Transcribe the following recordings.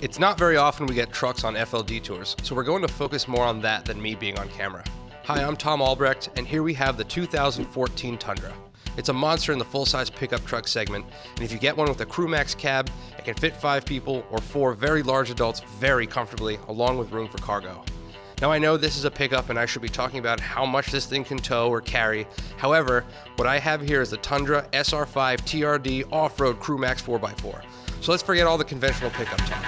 It's not very often we get trucks on FLD tours, so we're going to focus more on that than me being on camera. Hi, I'm Tom Albrecht, and here we have the 2014 Tundra. It's a monster in the full-size pickup truck segment, and if you get one with a crewmax cab, it can fit 5 people or 4 very large adults very comfortably, along with room for cargo. Now I know this is a pickup and I should be talking about how much this thing can tow or carry. However, what I have here is the Tundra SR5 TRD Off-Road crewmax 4x4. So let's forget all the conventional pickup talk.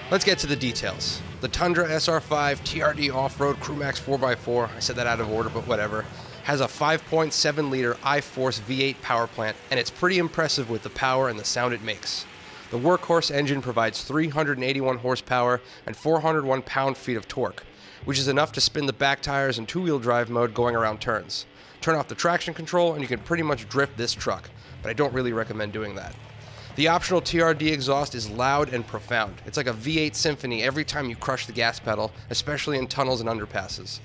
Let's get to the details. The Tundra SR5 TRD Off-Road crewmax 4x4, I said that out of order, but whatever, has a 5.7 liter I-Force V8 power plant, and it's pretty impressive with the power and the sound it makes. The workhorse engine provides 381 horsepower and 401 pound-feet of torque, which is enough to spin the back tires in two-wheel drive mode going around turns. Turn off the traction control and you can pretty much drift this truck, but I don't really recommend doing that. The optional TRD exhaust is loud and profound. It's like a V8 symphony every time you crush the gas pedal, especially in tunnels and underpasses.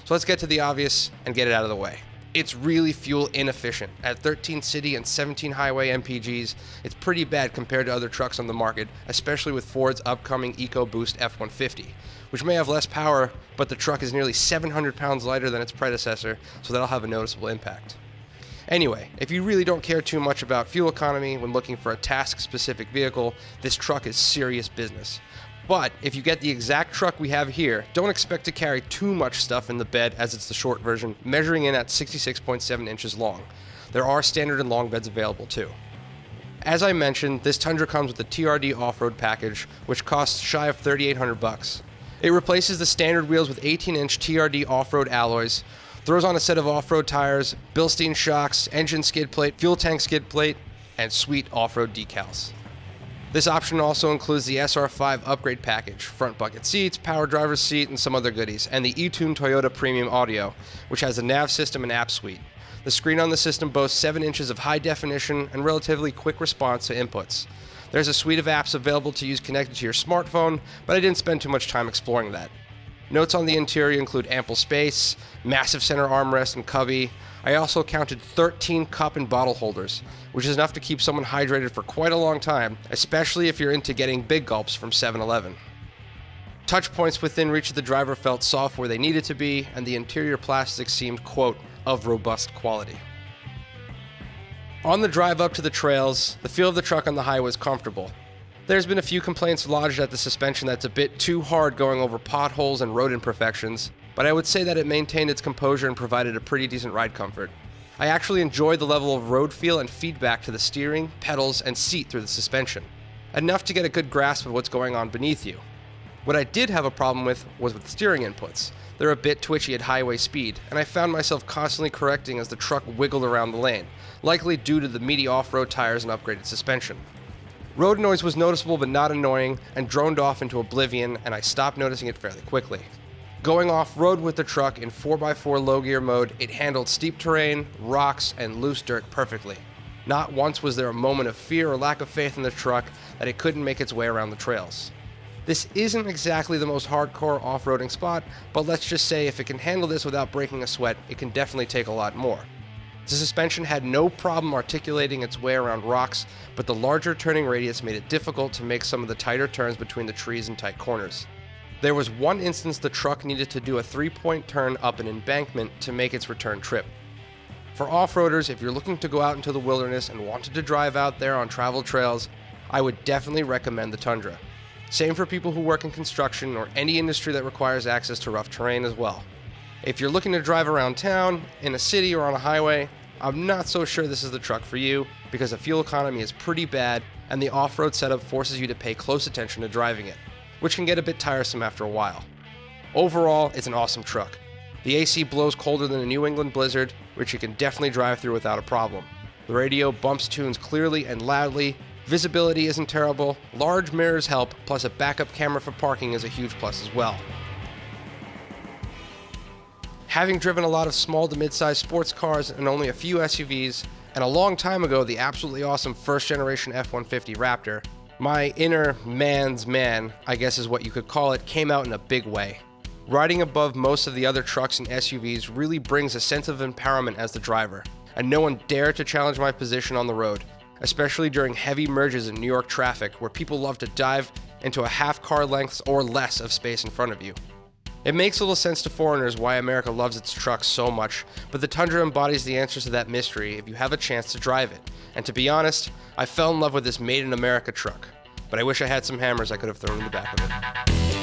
So let's get to the obvious and get it out of the way. It's really fuel inefficient. At 13 city and 17 highway MPGs, it's pretty bad compared to other trucks on the market, especially with Ford's upcoming EcoBoost F-150, which may have less power, but the truck is nearly 700 pounds lighter than its predecessor, so that'll have a noticeable impact. Anyway, if you really don't care too much about fuel economy when looking for a task-specific vehicle, this truck is serious business. But if you get the exact truck we have here, don't expect to carry too much stuff in the bed, as it's the short version, measuring in at 66.7 inches long. There are standard and long beds available too. As I mentioned, this Tundra comes with the TRD off-road package, which costs shy of $3,800. It replaces the standard wheels with 18-inch TRD off-road alloys, throws on a set of off-road tires, Bilstein shocks, engine skid plate, fuel tank skid plate, and sweet off-road decals. This option also includes the SR5 upgrade package, front bucket seats, power driver's seat, and some other goodies, and the eTune Toyota Premium Audio, which has a nav system and app suite. The screen on the system boasts 7 inches of high definition and relatively quick response to inputs. There's a suite of apps available to use connected to your smartphone, but I didn't spend too much time exploring that. Notes on the interior include ample space, massive center armrest and cubby. I also counted 13 cup and bottle holders, which is enough to keep someone hydrated for quite a long time, especially if you're into getting big gulps from 7-Eleven. Touch points within reach of the driver felt soft where they needed to be, and the interior plastic seemed, quote, of robust quality. On the drive up to the trails, the feel of the truck on the highway was comfortable. There's been a few complaints lodged at the suspension that's a bit too hard going over potholes and road imperfections, but I would say that it maintained its composure and provided a pretty decent ride comfort. I actually enjoyed the level of road feel and feedback to the steering, pedals, and seat through the suspension, enough to get a good grasp of what's going on beneath you. What I did have a problem with was with steering inputs. They're a bit twitchy at highway speed, and I found myself constantly correcting as the truck wiggled around the lane, likely due to the meaty off-road tires and upgraded suspension. Road noise was noticeable but not annoying, and droned off into oblivion, and I stopped noticing it fairly quickly. Going off-road with the truck in 4x4 low gear mode, it handled steep terrain, rocks, and loose dirt perfectly. Not once was there a moment of fear or lack of faith in the truck that it couldn't make its way around the trails. This isn't exactly the most hardcore off-roading spot, but let's just say if it can handle this without breaking a sweat, it can definitely take a lot more. The suspension had no problem articulating its way around rocks, but the larger turning radius made it difficult to make some of the tighter turns between the trees and tight corners. There was one instance the truck needed to do a 3-point turn up an embankment to make its return trip. For off-roaders, if you're looking to go out into the wilderness and wanted to drive out there on travel trails, I would definitely recommend the Tundra. Same for people who work in construction or any industry that requires access to rough terrain as well. If you're looking to drive around town, in a city, or on a highway, I'm not so sure this is the truck for you because the fuel economy is pretty bad and the off-road setup forces you to pay close attention to driving it, which can get a bit tiresome after a while. Overall, it's an awesome truck. The AC blows colder than a New England blizzard, which you can definitely drive through without a problem. The radio bumps tunes clearly and loudly, visibility isn't terrible, large mirrors help, plus a backup camera for parking is a huge plus as well. Having driven a lot of small to mid-sized sports cars and only a few SUVs, and a long time ago the absolutely awesome first generation F-150 Raptor, my inner man's man, I guess is what you could call it, came out in a big way. Riding above most of the other trucks and SUVs really brings a sense of empowerment as the driver, and no one dared to challenge my position on the road, especially during heavy merges in New York traffic where people love to dive into a half car length or less of space in front of you. It makes little sense to foreigners why America loves its trucks so much, but the Tundra embodies the answers to that mystery if you have a chance to drive it. And to be honest, I fell in love with this made in America truck, but I wish I had some hammers I could have thrown in the back of it.